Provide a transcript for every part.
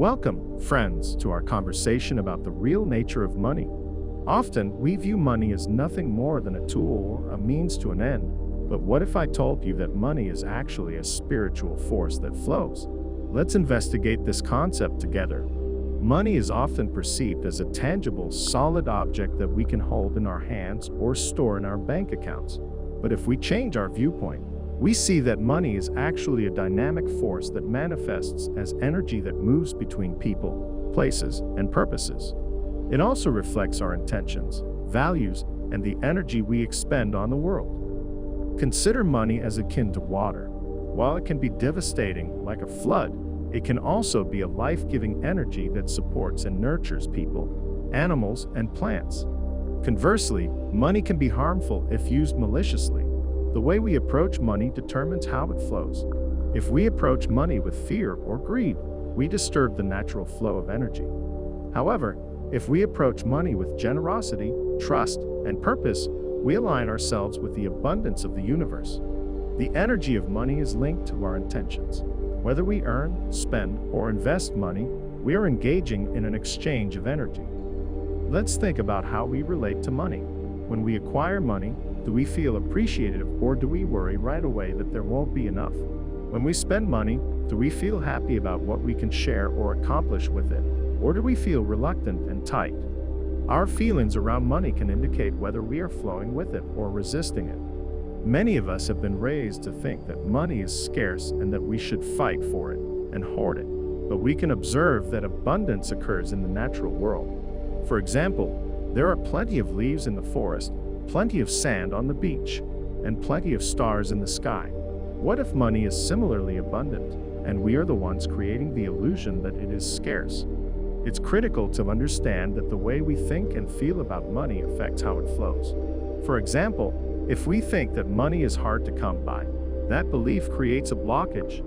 Welcome, friends, to our conversation about the real nature of money. Often, we view money as nothing more than a tool or a means to an end. But what if I told you that money is actually a spiritual force that flows? Let's investigate this concept together. Money is often perceived as a tangible, solid object that we can hold in our hands or store in our bank accounts. But if we change our viewpoint, we see that money is actually a dynamic force that manifests as energy that moves between people, places, and purposes. It also reflects our intentions, values, and the energy we expend on the world. Consider money as akin to water. While it can be devastating, like a flood, it can also be a life-giving energy that supports and nurtures people, animals, and plants. Conversely, money can be harmful if used maliciously. The way we approach money determines how it flows. If we approach money with fear or greed, we disturb the natural flow of energy. However, if we approach money with generosity, trust, and purpose, we align ourselves with the abundance of the universe. The energy of money is linked to our intentions. Whether we earn, spend, or invest money, we are engaging in an exchange of energy. Let's think about how we relate to money. When we acquire money, do we feel appreciative or do we worry right away that there won't be enough? When we spend money, do we feel happy about what we can share or accomplish with it? Or do we feel reluctant and tight? Our feelings around money can indicate whether we are flowing with it or resisting it. Many of us have been raised to think that money is scarce and that we should fight for it and hoard it. But we can observe that abundance occurs in the natural world. For example, there are plenty of leaves in the forest, plenty of sand on the beach, and plenty of stars in the sky. What if money is similarly abundant, and we are the ones creating the illusion that it is scarce? It's critical to understand that the way we think and feel about money affects how it flows. For example, if we think that money is hard to come by, that belief creates a blockage.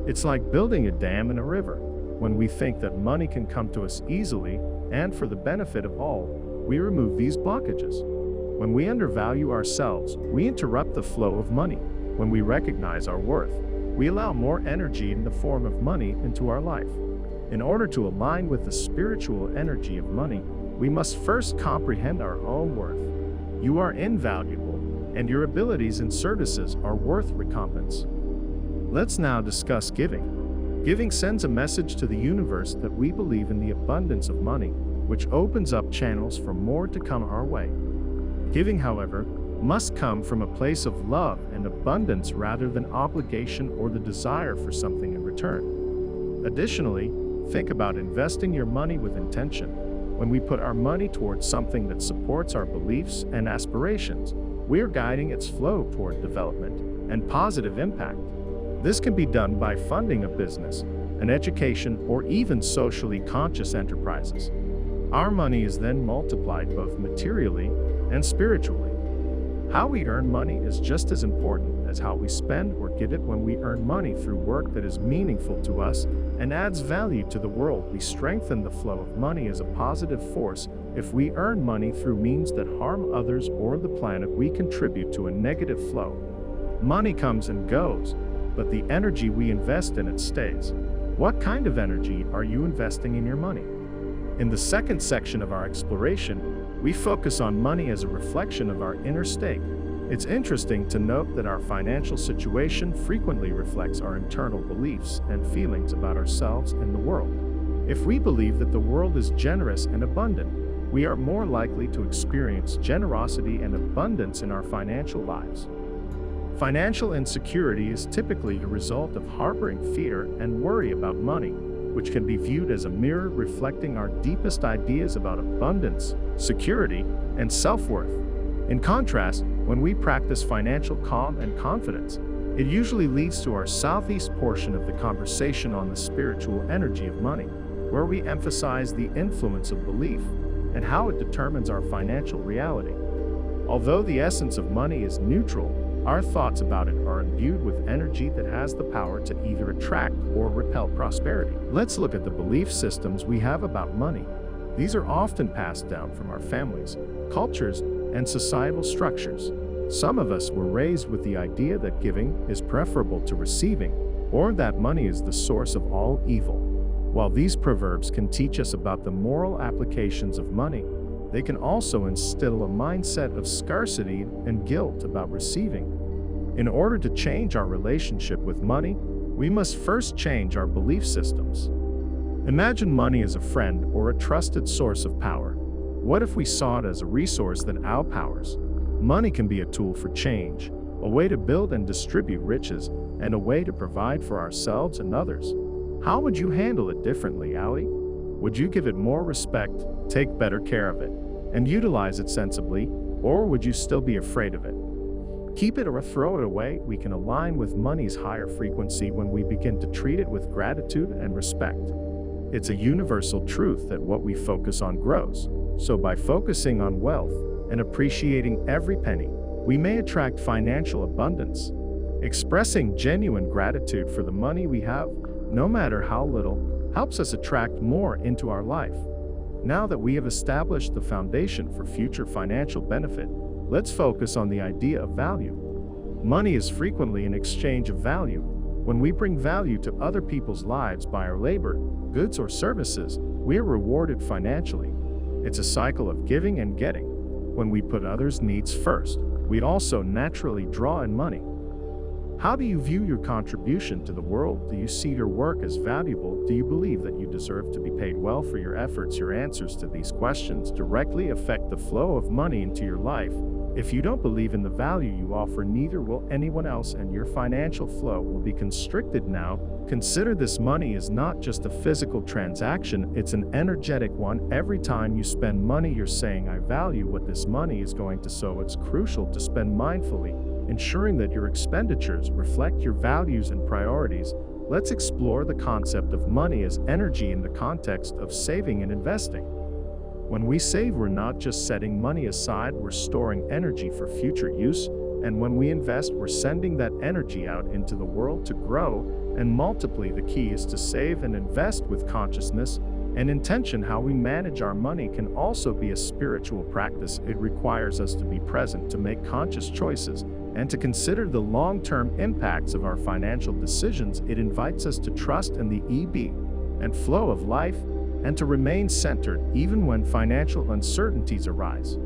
It's like building a dam in a river. When we think that money can come to us easily and for the benefit of all, we remove these blockages. When we undervalue ourselves, we interrupt the flow of money. When we recognize our worth, we allow more energy in the form of money into our life. In order to align with the spiritual energy of money, we must first comprehend our own worth. You are invaluable, and your abilities and services are worth recompense. Let's now discuss giving. Giving sends a message to the universe that we believe in the abundance of money, which opens up channels for more to come our way. Giving, however, must come from a place of love and abundance rather than obligation or the desire for something in return. Additionally, think about investing your money with intention. When we put our money towards something that supports our beliefs and aspirations, we are guiding its flow toward development and positive impact. This can be done by funding a business, an education, or even socially conscious enterprises. Our money is then multiplied both materially and spiritually. How we earn money is just as important as how we spend or get it. When we earn money through work that is meaningful to us and adds value to the world, we strengthen the flow of money as a positive force. If we earn money through means that harm others or the planet, we contribute to a negative flow. Money comes and goes, but the energy we invest in it stays. What kind of energy are you investing in your money? In the second section of our exploration, we focus on money as a reflection of our inner state. It's interesting to note that our financial situation frequently reflects our internal beliefs and feelings about ourselves and the world. If we believe that the world is generous and abundant, we are more likely to experience generosity and abundance in our financial lives. Financial insecurity is typically the result of harboring fear and worry about money, which can be viewed as a mirror reflecting our deepest ideas about abundance, security, and self-worth. In contrast, when we practice financial calm and confidence, it usually leads to our southeast portion of the conversation on the spiritual energy of money, where we emphasize the influence of belief and how it determines our financial reality. Although the essence of money is neutral, our thoughts about it are imbued with energy that has the power to either attract or repel prosperity. Let's look at the belief systems we have about money. These are often passed down from our families, cultures, and societal structures. Some of us were raised with the idea that giving is preferable to receiving, or that money is the source of all evil. While these proverbs can teach us about the moral applications of money, they can also instill a mindset of scarcity and guilt about receiving. In order to change our relationship with money, we must first change our belief systems. Imagine money as a friend or a trusted source of power. What if we saw it as a resource that outpowers? Money can be a tool for change, a way to build and distribute riches, and a way to provide for ourselves and others. How would you handle it differently, Ali? Would you give it more respect, take better care of it, and utilize it sensibly, or would you still be afraid of it? Keep it or throw it away. We can align with money's higher frequency when we begin to treat it with gratitude and respect. It's a universal truth that what we focus on grows. So by focusing on wealth and appreciating every penny, we may attract financial abundance. Expressing genuine gratitude for the money we have, no matter how little, helps us attract more into our life. Now that we have established the foundation for future financial benefit, let's focus on the idea of value. Money is frequently an exchange of value. When we bring value to other people's lives by our labor, goods, or services, we are rewarded financially. It's a cycle of giving and getting. When we put others' needs first, we also naturally draw in money. How do you view your contribution to the world? Do you see your work as valuable? Do you believe that you deserve to be paid well for your efforts? Your answers to these questions directly affect the flow of money into your life. If you don't believe in the value you offer, neither will anyone else, and your financial flow will be constricted. Now, consider this: money is not just a physical transaction, it's an energetic one. Every time you spend money, you're saying, I value what this money is going to. So it's crucial to spend mindfully, ensuring that your expenditures reflect your values and priorities. Let's explore the concept of money as energy in the context of saving and investing. When we save, we're not just setting money aside, we're storing energy for future use. And when we invest, we're sending that energy out into the world to grow and multiply. The key is to save and invest with consciousness and intention. How we manage our money can also be a spiritual practice. It requires us to be present, to make conscious choices, and to consider the long-term impacts of our financial decisions. It invites us to trust in the ebb and flow of life and to remain centered even when financial uncertainties arise.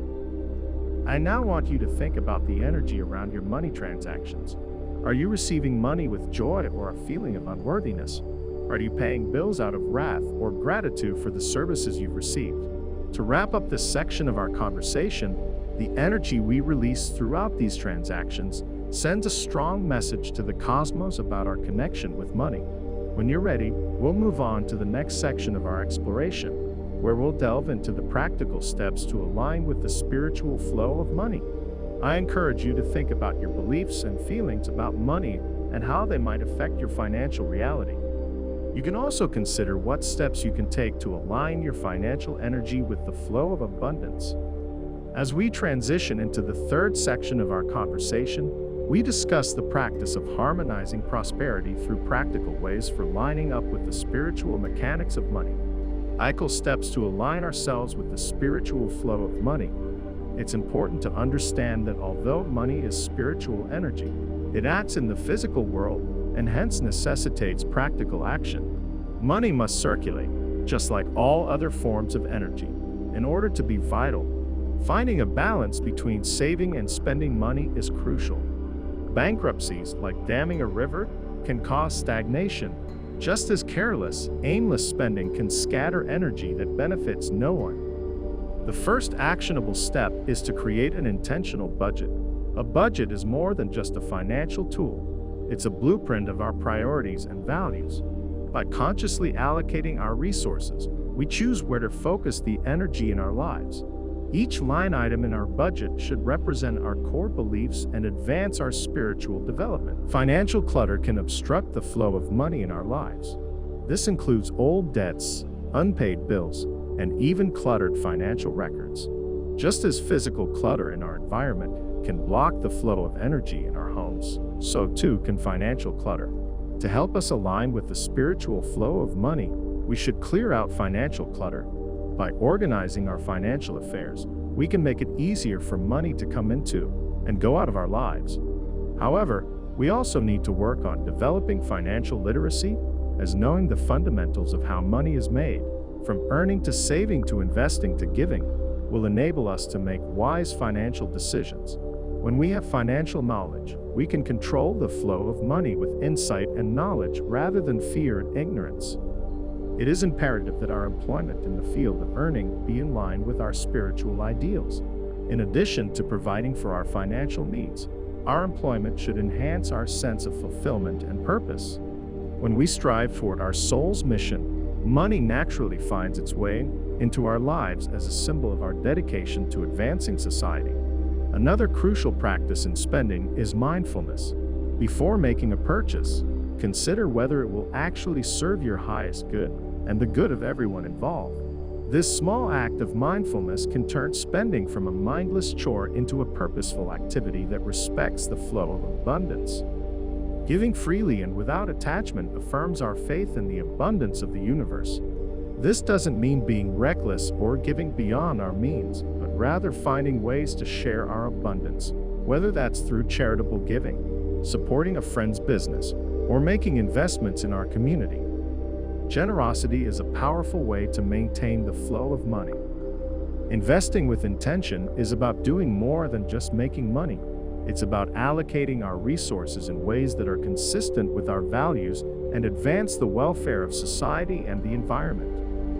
I now want you to think about the energy around your money transactions. Are you receiving money with joy or a feeling of unworthiness? Are you paying bills out of wrath or gratitude for the services you've received? To wrap up this section of our conversation, the energy we release throughout these transactions sends a strong message to the cosmos about our connection with money. When you're ready, we'll move on to the next section of our exploration, where we'll delve into the practical steps to align with the spiritual flow of money. I encourage you to think about your beliefs and feelings about money and how they might affect your financial reality. You can also consider what steps you can take to align your financial energy with the flow of abundance. As we transition into the third section of our conversation, we discuss the practice of harmonizing prosperity through practical ways for lining up with the spiritual mechanics of money. Practical steps to align ourselves with the spiritual flow of money. It's important to understand that although money is spiritual energy, it acts in the physical world and hence necessitates practical action. Money must circulate, just like all other forms of energy, in order to be vital. Finding a balance between saving and spending money is crucial. Bankruptcies, like damming a river, can cause stagnation, just as careless, aimless spending can scatter energy that benefits no one. The first actionable step is to create an intentional budget. A budget is more than just a financial tool. It's a blueprint of our priorities and values. By consciously allocating our resources, we choose where to focus the energy in our lives. Each line item in our budget should represent our core beliefs and advance our spiritual development. Financial clutter can obstruct the flow of money in our lives. This includes old debts, unpaid bills, and even cluttered financial records. Just as physical clutter in our environment can block the flow of energy in our homes, so too can financial clutter. To help us align with the spiritual flow of money, we should clear out financial clutter. By organizing our financial affairs, we can make it easier for money to come into and go out of our lives. However, we also need to work on developing financial literacy, as knowing the fundamentals of how money is made, from earning to saving to investing to giving, will enable us to make wise financial decisions. When we have financial knowledge, we can control the flow of money with insight and knowledge rather than fear and ignorance. It is imperative that our employment in the field of earning be in line with our spiritual ideals. In addition to providing for our financial needs, our employment should enhance our sense of fulfillment and purpose. When we strive toward our soul's mission, money naturally finds its way into our lives as a symbol of our dedication to advancing society. Another crucial practice in spending is mindfulness. Before making a purchase, consider whether it will actually serve your highest good and the good of everyone involved. This small act of mindfulness can turn spending from a mindless chore into a purposeful activity that respects the flow of abundance. Giving freely and without attachment affirms our faith in the abundance of the universe. This doesn't mean being reckless or giving beyond our means, but rather finding ways to share our abundance, whether that's through charitable giving, supporting a friend's business, or making investments in our community. Generosity is a powerful way to maintain the flow of money. Investing with intention is about doing more than just making money. It's about allocating our resources in ways that are consistent with our values and advance the welfare of society and the environment.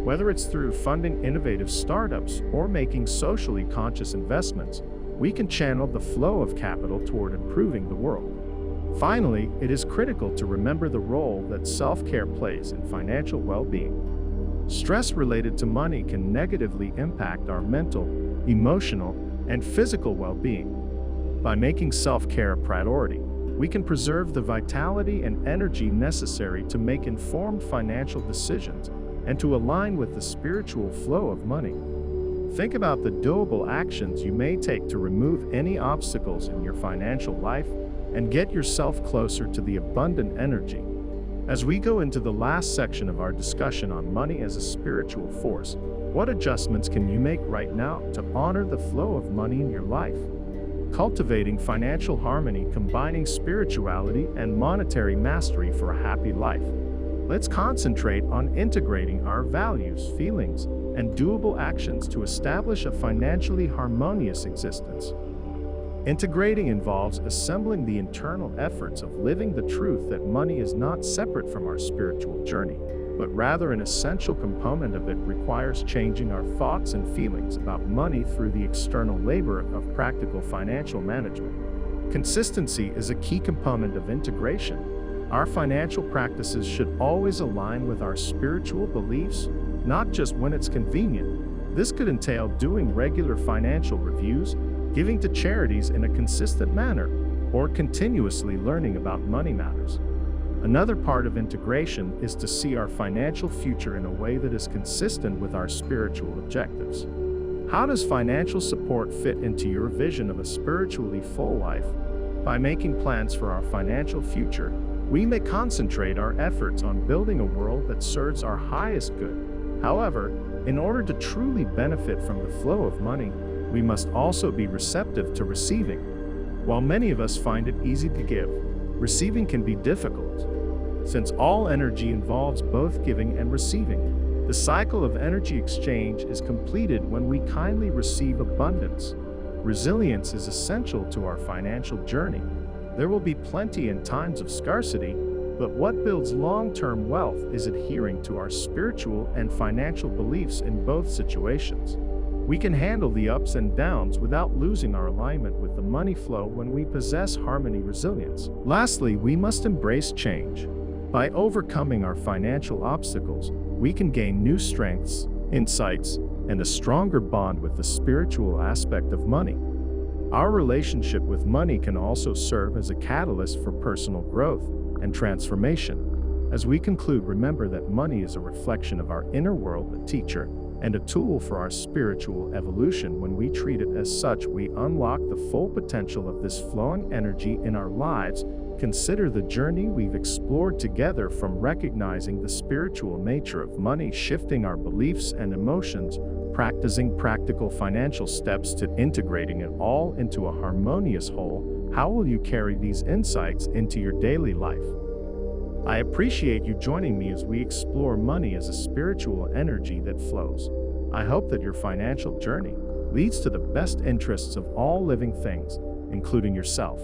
Whether it's through funding innovative startups or making socially conscious investments, we can channel the flow of capital toward improving the world. Finally, it is critical to remember the role that self-care plays in financial well-being. Stress related to money can negatively impact our mental, emotional, and physical well-being. By making self-care a priority, we can preserve the vitality and energy necessary to make informed financial decisions and to align with the spiritual flow of money. Think about the doable actions you may take to remove any obstacles in your financial life and get yourself closer to the abundant energy. As we go into the last section of our discussion on money as a spiritual force, what adjustments can you make right now to honor the flow of money in your life? Cultivating financial harmony, combining spirituality and monetary mastery for a happy life. Let's concentrate on integrating our values, feelings, and doable actions to establish a financially harmonious existence. Integrating involves assembling the internal efforts of living the truth that money is not separate from our spiritual journey, but rather an essential component of it. Requires changing our thoughts and feelings about money through the external labor of practical financial management. Consistency is a key component of integration. Our financial practices should always align with our spiritual beliefs, not just when it's convenient. This could entail doing regular financial reviews, giving to charities in a consistent manner, or continuously learning about money matters. Another part of integration is to see our financial future in a way that is consistent with our spiritual objectives. How does financial support fit into your vision of a spiritually full life? By making plans for our financial future, we may concentrate our efforts on building a world that serves our highest good. However, in order to truly benefit from the flow of money, we must also be receptive to receiving. While many of us find it easy to give, receiving can be difficult. Since all energy involves both giving and receiving, the cycle of energy exchange is completed when we kindly receive abundance. Resilience is essential to our financial journey. There will be plenty in times of scarcity, but what builds long-term wealth is adhering to our spiritual and financial beliefs in both situations. We can handle the ups and downs without losing our alignment with the money flow when we possess harmony resilience. Lastly, we must embrace change. By overcoming our financial obstacles, we can gain new strengths, insights, and a stronger bond with the spiritual aspect of money. Our relationship with money can also serve as a catalyst for personal growth and transformation. As we conclude, remember that money is a reflection of our inner world, a teacher, and a tool for our spiritual evolution. When we treat it as such, we unlock the full potential of this flowing energy in our lives. Consider the journey we've explored together, from recognizing the spiritual nature of money, shifting our beliefs and emotions, practicing practical financial steps, to integrating it all into a harmonious whole. How will you carry these insights into your daily life? I appreciate you joining me as we explore money as a spiritual energy that flows. I hope that your financial journey leads to the best interests of all living things, including yourself.